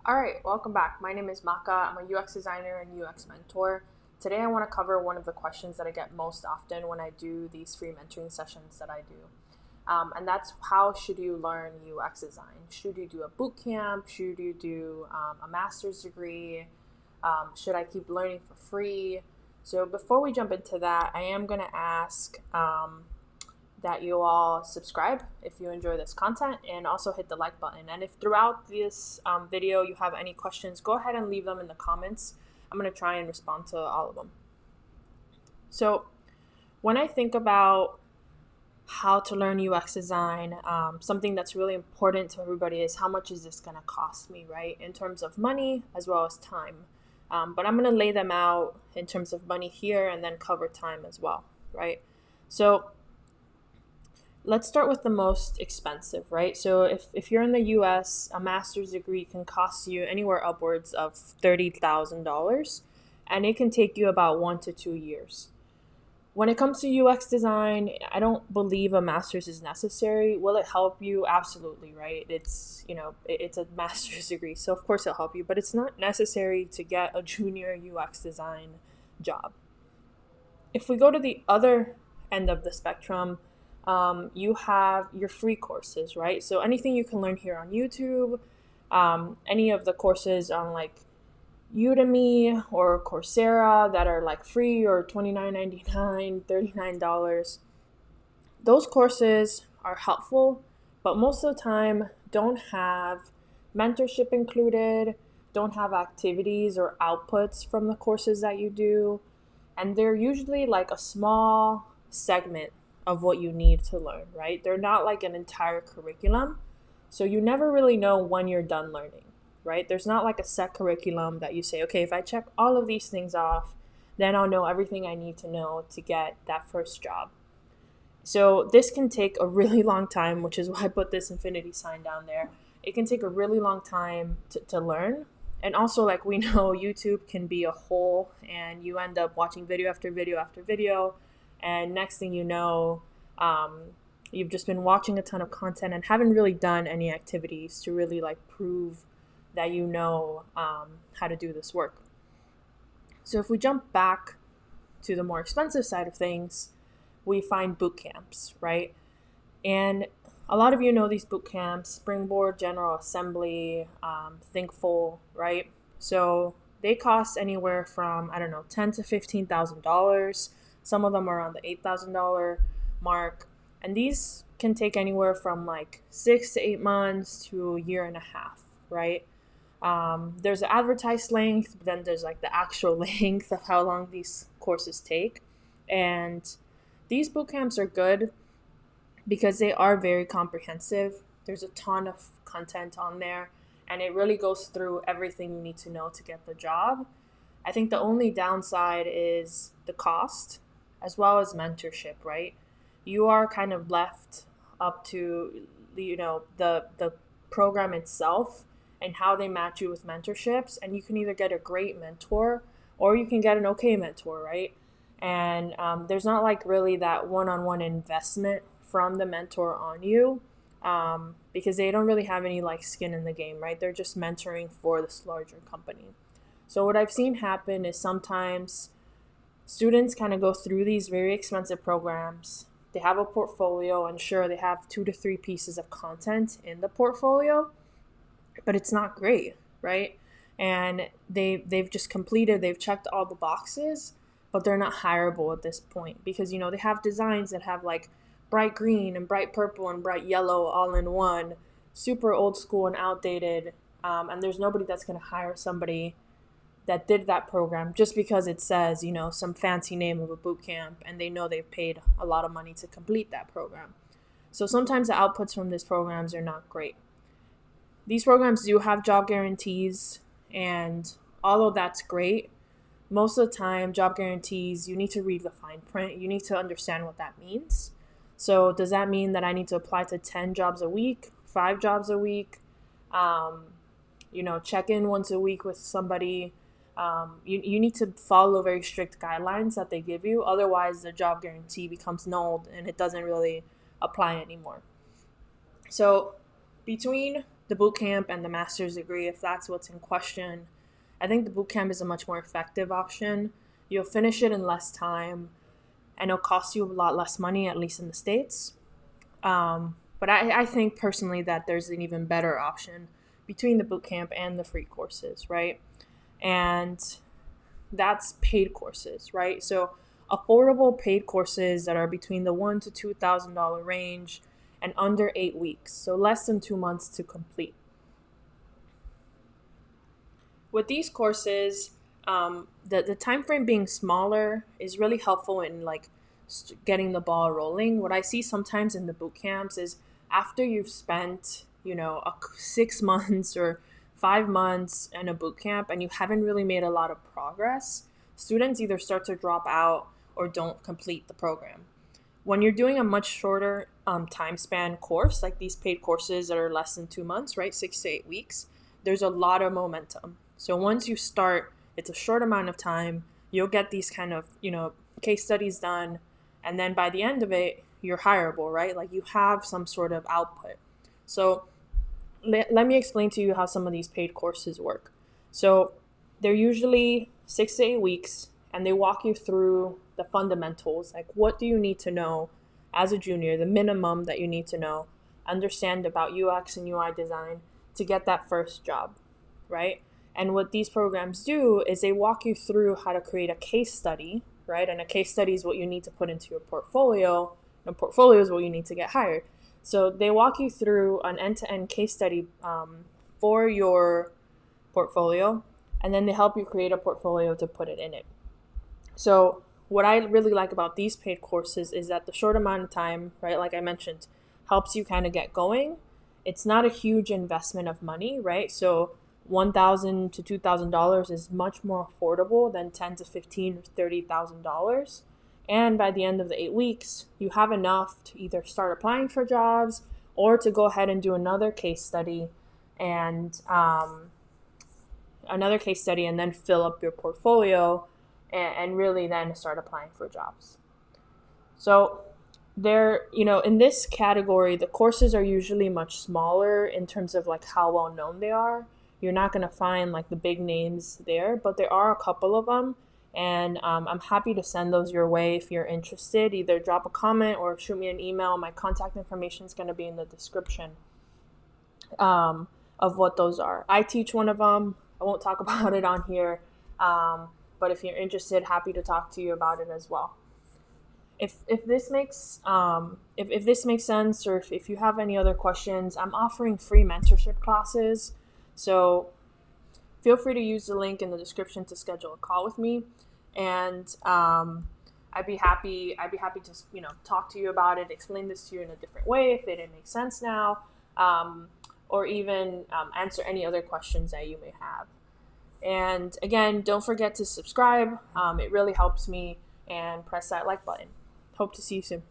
All right, welcome back. My name is Maka. I'm a UX designer and UX mentor. Today, I want to cover one of the questions that I get most often when I do these free mentoring sessions that I do. And that's how should you learn UX design? Should you do a boot camp? Should you do a master's degree? Should I keep learning for free? So, before we jump into that, I am going to ask that you all subscribe if you enjoy this content and also hit the like button. And if throughout this video you have any questions, go ahead and leave them in the comments. I'm going to try and respond to all of them. So when I think about how to learn UX design, something that's really important to everybody is how much is this going to cost me, right? In terms of money as well as time. But I'm going to lay them out in terms of money here and then cover time as well, right? So let's start with the most expensive, right? So if you're in the US, a master's degree can cost you anywhere upwards of $30,000, and it can take you about 1 to 2 years. When it comes to UX design, I don't believe a master's is necessary. Will it help you? Absolutely, right? It's a master's degree, so of course it'll help you, but it's not necessary to get a junior UX design job. If we go to the other end of the spectrum, you have your free courses, right? So anything you can learn here on YouTube, any of the courses on like Udemy or Coursera that are like free or $29.99, $39. Those courses are helpful, but most of the time don't have mentorship included, don't have activities or outputs from the courses that you do, and they're usually like a small segment of what you need to learn, right? They're not like an entire curriculum. So you never really know when you're done learning, right? There's not like a set curriculum that you say, okay, if I check all of these things off, then I'll know everything I need to know to get that first job. So this can take a really long time, which is why I put this infinity sign down there. It can take a really long time to learn. And also, like we know, YouTube can be a hole and you end up watching video after video after video. And next thing you know, you've just been watching a ton of content and haven't really done any activities to really like prove that you know how to do this work. So if we jump back to the more expensive side of things, we find boot camps, right? And a lot of you know these boot camps: Springboard, General Assembly, Thinkful, right? So they cost anywhere from, I don't know, $10,000 to $15,000. Some of them are around the $8,000 mark, and these can take anywhere from like 6 to 8 months to a year and a half, right? There's an advertised length, but then there's like the actual length of how long these courses take. And these boot camps are good because they are very comprehensive. There's a ton of content on there, and it really goes through everything you need to know to get the job. I think the only downside is the cost as well as mentorship, right? You are kind of left up to the program itself and how they match you with mentorships, and you can either get a great mentor or you can get an okay mentor, right? And there's not like really that one-on-one investment from the mentor on you, because they don't really have any like skin in the game, right? They're just mentoring for this larger company. So what I've seen happen is sometimes students kind of go through these very expensive programs. They have a portfolio, and sure, they have 2 to 3 pieces of content in the portfolio, but it's not great, right? And they've just completed, they've checked all the boxes, but they're not hireable at this point because they have designs that have like bright green and bright purple and bright yellow all in one, super old school and outdated, and there's nobody that's going to hire somebody that did that program just because it says some fancy name of a boot camp, and they know they've paid a lot of money to complete that program. So sometimes the outputs from these programs are not great. These programs do have job guarantees, and although that's great, most of the time job guarantees, you need to read the fine print. You need to understand what that means. So does that mean that I need to apply to 10 jobs a week, 5 jobs a week, check in once a week with somebody? You need to follow very strict guidelines that they give you. Otherwise, the job guarantee becomes null and it doesn't really apply anymore. So between the boot camp and the master's degree, if that's what's in question, I think the boot camp is a much more effective option. You'll finish it in less time, and it'll cost you a lot less money, at least in the States. But I think personally that there's an even better option between the boot camp and the free courses, right? And that's paid courses, right? So affordable paid courses that are between the $1,000 to $2,000 range and under 8 weeks, so less than 2 months to complete. With these courses, the time frame being smaller is really helpful in like getting the ball rolling. What I see sometimes in the boot camps is after you've spent 6 months or 5 months in a boot camp and you haven't really made a lot of progress, students either start to drop out or don't complete the program. When you're doing a much shorter time span course, like these paid courses that are less than 2 months, right, 6 to 8 weeks, there's a lot of momentum. So once you start, it's a short amount of time, you'll get these kind of, case studies done, and then by the end of it, you're hireable, right? Like you have some sort of output. So let me explain to you how some of these paid courses work. So they're usually 6 to 8 weeks, and they walk you through the fundamentals, like what do you need to know as a junior, the minimum that you need to know, understand about UX and UI design to get that first job, right? And what these programs do is they walk you through how to create a case study, right? And a case study is what you need to put into your portfolio, and a portfolio is what you need to get hired. So they walk you through an end-to-end case study for your portfolio, and then they help you create a portfolio to put it in it. So what I really like about these paid courses is that the short amount of time, right, like I mentioned, helps you kind of get going. It's not a huge investment of money, right? So $1,000 to $2,000 is much more affordable than $10,000 to $15,000 or $30,000. And by the end of the 8 weeks, you have enough to either start applying for jobs or to go ahead and do another case study and then fill up your portfolio and really then start applying for jobs. So in this category, the courses are usually much smaller in terms of like how well known they are. You're not going to find like the big names there, but there are a couple of them. And I'm happy to send those your way if you're interested. Either drop a comment or shoot me an email. My contact information is going to be in the description of what those are. I teach one of them. I won't talk about it on here. But if you're interested, happy to talk to you about it as well. If this makes sense, or if you have any other questions, I'm offering free mentorship classes. So feel free to use the link in the description to schedule a call with me, and I'd be happy to talk to you about it, explain this to you in a different way if it didn't make sense now, or even answer any other questions that you may have. And again, don't forget to subscribe. It really helps me, and press that like button. Hope to see you soon.